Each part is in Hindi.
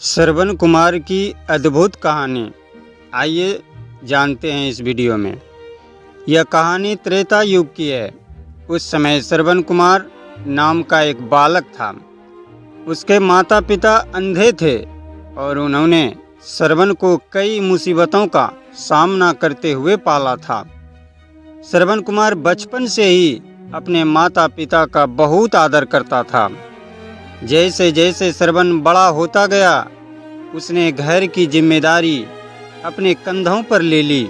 श्रवण कुमार की अद्भुत कहानी, आइए जानते हैं इस वीडियो में। यह कहानी त्रेता युग की है। उस समय श्रवण कुमार नाम का एक बालक था। उसके माता पिता अंधे थे और उन्होंने श्रवण को कई मुसीबतों का सामना करते हुए पाला था। श्रवण कुमार बचपन से ही अपने माता पिता का बहुत आदर करता था। जैसे जैसे श्रवण बड़ा होता गया, उसने घर की जिम्मेदारी अपने कंधों पर ले ली।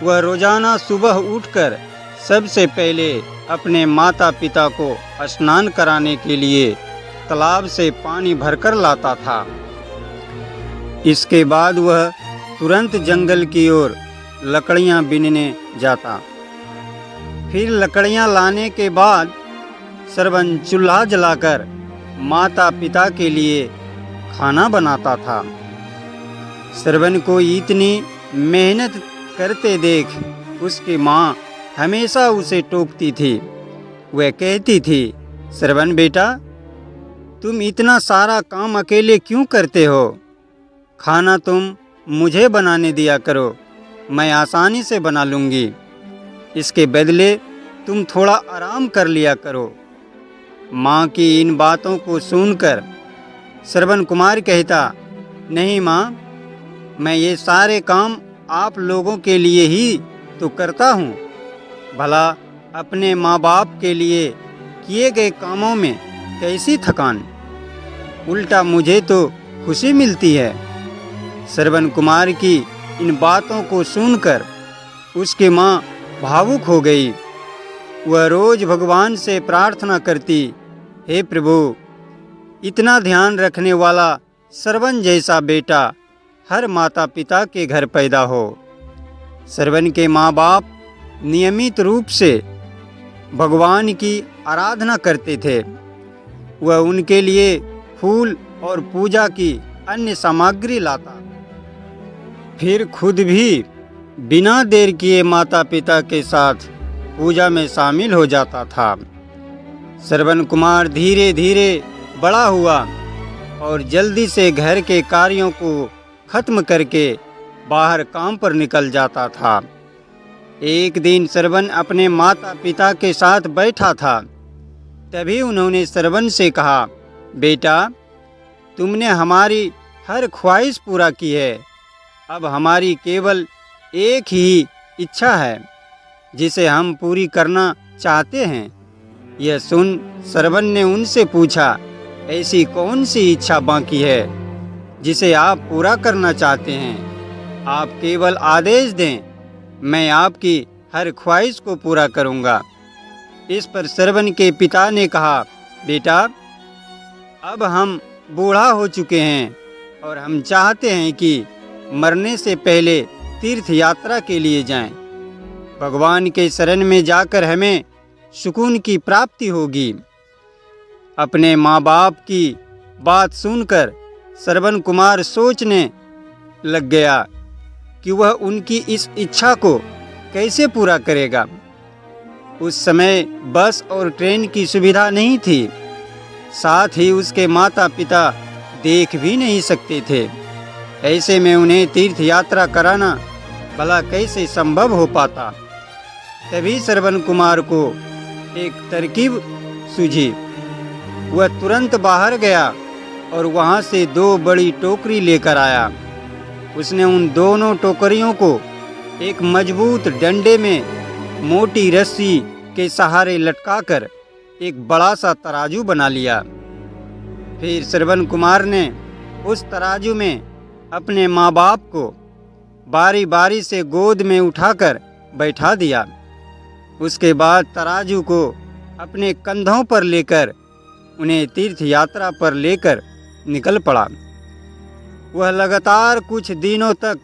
वह रोजाना सुबह उठकर सबसे पहले अपने माता पिता को स्नान कराने के लिए तालाब से पानी भरकर लाता था। इसके बाद वह तुरंत जंगल की ओर लकड़ियां बीनने जाता। फिर लकड़ियां लाने के बाद श्रवण चूल्हा जलाकर माता पिता के लिए खाना बनाता था। श्रवण को इतनी मेहनत करते देख उसकी माँ हमेशा उसे टोकती थी। वह कहती थी, श्रवण बेटा, तुम इतना सारा काम अकेले क्यों करते हो? खाना तुम मुझे बनाने दिया करो, मैं आसानी से बना लूँगी। इसके बदले तुम थोड़ा आराम कर लिया करो। माँ की इन बातों को सुनकर श्रवण कुमार कहता, नहीं माँ, मैं ये सारे काम आप लोगों के लिए ही तो करता हूँ। भला अपने माँ बाप के लिए किए गए कामों में कैसी थकान, उल्टा मुझे तो खुशी मिलती है। श्रवण कुमार की इन बातों को सुनकर उसकी माँ भावुक हो गई। वह रोज भगवान से प्रार्थना करती, हे प्रभु, इतना ध्यान रखने वाला श्रवण जैसा बेटा हर माता पिता के घर पैदा हो। श्रवण के माँ बाप नियमित रूप से भगवान की आराधना करते थे। वह उनके लिए फूल और पूजा की अन्य सामग्री लाता, फिर खुद भी बिना देर किए माता पिता के साथ पूजा में शामिल हो जाता था। श्रवण कुमार धीरे धीरे बड़ा हुआ और जल्दी से घर के कार्यों को खत्म करके बाहर काम पर निकल जाता था। एक दिन श्रवण अपने माता पिता के साथ बैठा था। तभी उन्होंने श्रवण से कहा, बेटा, तुमने हमारी हर ख्वाहिश पूरा की है। अब हमारी केवल एक ही इच्छा है जिसे हम पूरी करना चाहते हैं। यह सुन श्रवण ने उनसे पूछा, ऐसी कौन सी इच्छा बाकी है जिसे आप पूरा करना चाहते हैं? आप केवल आदेश दें, मैं आपकी हर ख्वाहिश को पूरा करूंगा। इस पर श्रवण के पिता ने कहा, बेटा, अब हम बूढ़ा हो चुके हैं और हम चाहते हैं कि मरने से पहले तीर्थ यात्रा के लिए जाएं। भगवान के शरण में जाकर हमें सुकून की प्राप्ति होगी। अपने माँ बाप की बात सुनकर श्रवण कुमार सोचने लग गया कि वह उनकी इस इच्छा को कैसे पूरा करेगा। उस समय बस और ट्रेन की सुविधा नहीं थी, साथ ही उसके माता पिता देख भी नहीं सकते थे। ऐसे में उन्हें तीर्थ यात्रा कराना भला कैसे संभव हो पाता। तभी श्रवण कुमार को एक तरकीब सूझी। वह तुरंत बाहर गया और वहां से 2 बड़ी टोकरी लेकर आया। उसने उन दोनों टोकरियों को एक मजबूत डंडे में मोटी रस्सी के सहारे लटकाकर एक बड़ा सा तराजू बना लिया। फिर श्रवण कुमार ने उस तराजू में अपने माँ बाप को बारी बारी से गोद में उठाकर बैठा दिया। उसके बाद तराजू को अपने कंधों पर लेकर उन्हें तीर्थ यात्रा पर लेकर निकल पड़ा। वह लगातार कुछ दिनों तक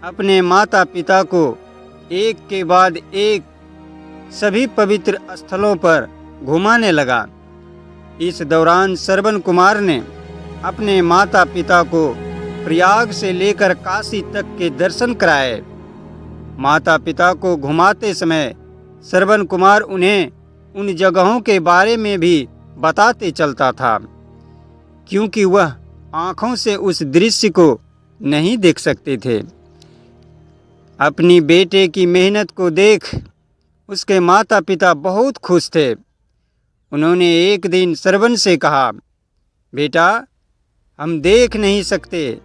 अपने माता पिता को एक के बाद एक सभी पवित्र स्थलों पर घुमाने लगा। इस दौरान श्रवण कुमार ने अपने माता पिता को प्रयाग से लेकर काशी तक के दर्शन कराए। माता पिता को घुमाते समय श्रवण कुमार उन्हें उन जगहों के बारे में भी बताते चलता था, क्योंकि वह आँखों से उस दृश्य को नहीं देख सकते थे। अपनी बेटे की मेहनत को देख उसके माता पिता बहुत खुश थे। उन्होंने एक दिन श्रवण से कहा, बेटा, हम देख नहीं सकते,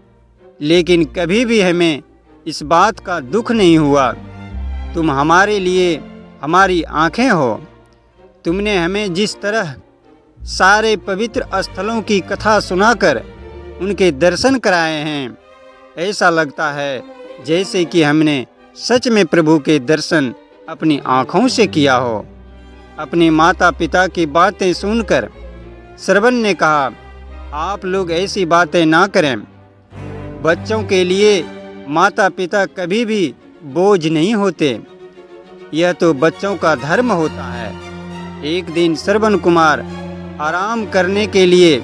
लेकिन कभी भी हमें इस बात का दुख नहीं हुआ। तुम हमारे लिए हमारी आँखें हो। तुमने हमें जिस तरह सारे पवित्र स्थलों की कथा सुनाकर उनके दर्शन कराए हैं, ऐसा लगता है जैसे कि हमने सच में प्रभु के दर्शन अपनी आँखों से किया हो। अपने माता पिता की बातें सुनकर श्रवण ने कहा, आप लोग ऐसी बातें ना करें। बच्चों के लिए माता पिता कभी भी बोझ नहीं होते। यह तो बच्चों का धर्म होता है। एक दिन श्रवण कुमार आराम करने के लिए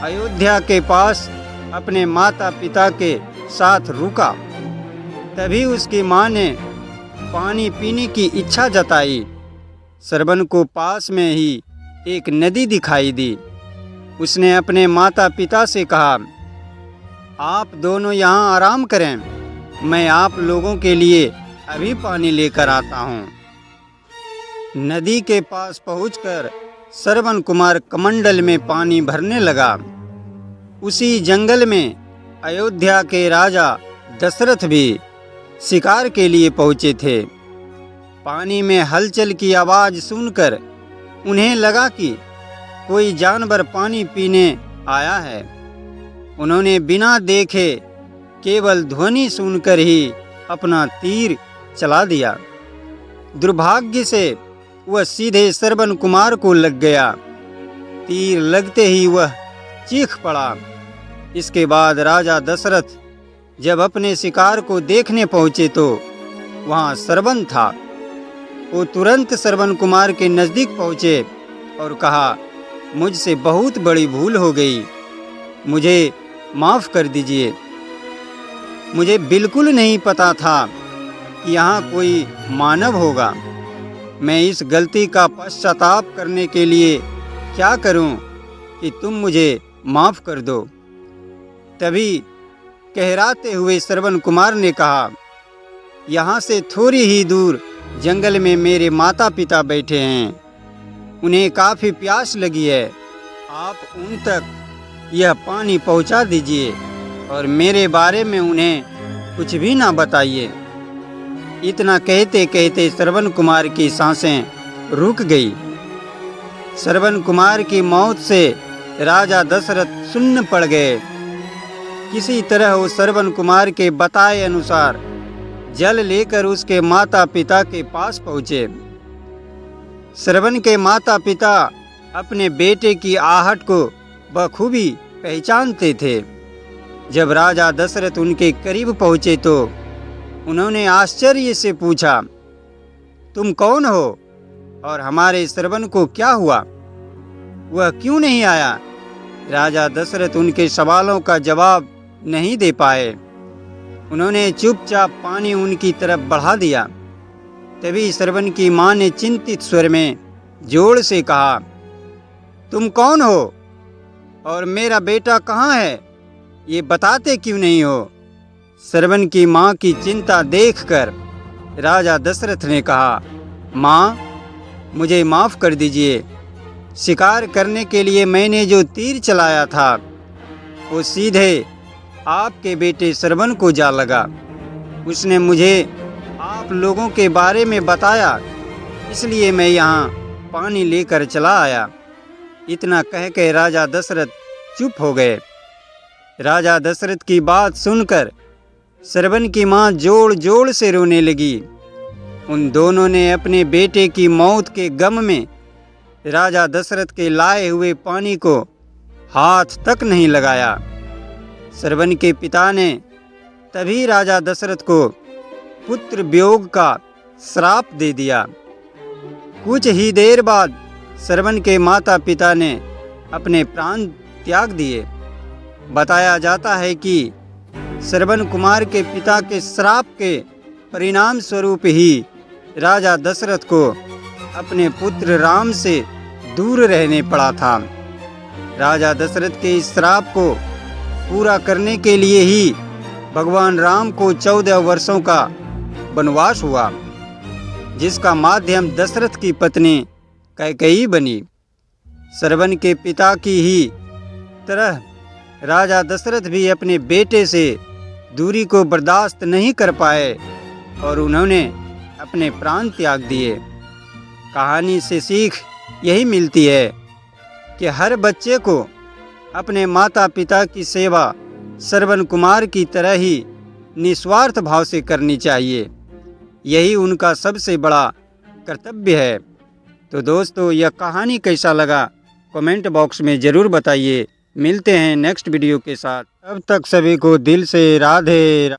अयोध्या के पास अपने माता पिता के साथ रुका। तभी उसकी माँ ने पानी पीने की इच्छा जताई। श्रवण को पास में ही एक नदी दिखाई दी। उसने अपने माता पिता से कहा, आप दोनों यहाँ आराम करें, मैं आप लोगों के लिए अभी पानी लेकर आता हूँ। नदी के पास पहुंचकर श्रवण कुमार कमंडल में पानी भरने लगा। उसी जंगल में अयोध्या के राजा दशरथ भी शिकार के लिए पहुँचे थे। पानी में हलचल की आवाज़ सुनकर उन्हें लगा कि कोई जानवर पानी पीने आया है। उन्होंने बिना देखे केवल ध्वनि सुनकर ही अपना तीर चला दिया। दुर्भाग्य से वह सीधे श्रवण कुमार को लग गया। तीर लगते ही वह चीख पड़ा। इसके बाद राजा दशरथ जब अपने शिकार को देखने पहुँचे तो वहाँ श्रवण था। वो तुरंत श्रवण कुमार के नज़दीक पहुँचे और कहा, मुझसे बहुत बड़ी भूल हो गई, मुझे माफ़ कर दीजिए। मुझे बिल्कुल नहीं पता था कि यहाँ कोई मानव होगा। मैं इस गलती का पश्चाताप करने के लिए क्या करूँ कि तुम मुझे माफ़ कर दो। तभी कहराते हुए श्रवण कुमार ने कहा, यहाँ से थोड़ी ही दूर जंगल में मेरे माता पिता बैठे हैं। उन्हें काफ़ी प्यास लगी है। आप उन तक यह पानी पहुँचा दीजिए और मेरे बारे में उन्हें कुछ भी ना बताइए। इतना कहते कहते श्रवण कुमार की सांसें रुक गई। श्रवण कुमार की मौत से राजा दशरथ सुन्न पड़ गए। किसी तरह वो श्रवण कुमार के बताए अनुसार जल लेकर उसके माता पिता के पास पहुँचे। श्रवण के माता पिता अपने बेटे की आहट को बखूबी पहचानते थे। जब राजा दशरथ उनके करीब पहुँचे तो उन्होंने आश्चर्य से पूछा, तुम कौन हो और हमारे श्रवण को क्या हुआ? वह क्यों नहीं आया? राजा दशरथ उनके सवालों का जवाब नहीं दे पाए। उन्होंने चुपचाप पानी उनकी तरफ बढ़ा दिया। तभी श्रवण की माँ ने चिंतित स्वर में जोर से कहा, तुम कौन हो और मेरा बेटा कहाँ है? ये बताते क्यों नहीं हो? श्रवण की माँ की चिंता देखकर राजा दशरथ ने कहा, माँ, मुझे माफ़ कर दीजिए। शिकार करने के लिए मैंने जो तीर चलाया था वो सीधे आपके बेटे श्रवण को जा लगा। उसने मुझे आप लोगों के बारे में बताया, इसलिए मैं यहाँ पानी लेकर चला आया। इतना कह के राजा दशरथ चुप हो गए। राजा दशरथ की बात सुनकर श्रवण की माँ जोर जोर से रोने लगी। उन दोनों ने अपने बेटे की मौत के गम में राजा दशरथ के लाए हुए पानी को हाथ तक नहीं लगाया। श्रवण के पिता ने तभी राजा दशरथ को पुत्र वियोग का श्राप दे दिया। कुछ ही देर बाद श्रवण के माता पिता ने अपने प्राण त्याग दिए। बताया जाता है कि श्रवण कुमार के पिता के श्राप के परिणाम स्वरूप ही राजा दशरथ को अपने पुत्र राम से दूर रहने पड़ा था। राजा दशरथ के इस श्राप को पूरा करने के लिए ही भगवान राम को 14 वर्षों का वनवास हुआ, जिसका माध्यम दशरथ की पत्नी कैकेयी बनी। श्रवण के पिता की ही तरह राजा दशरथ भी अपने बेटे से दूरी को बर्दाश्त नहीं कर पाए और उन्होंने अपने प्राण त्याग दिए। कहानी से सीख यही मिलती है कि हर बच्चे को अपने माता पिता की सेवा श्रवण कुमार की तरह ही निस्वार्थ भाव से करनी चाहिए। यही उनका सबसे बड़ा कर्तव्य है। तो दोस्तों, यह कहानी कैसा लगा कमेंट बॉक्स में ज़रूर बताइए। मिलते हैं नेक्स्ट वीडियो के साथ। तब तक सभी को दिल से राधे।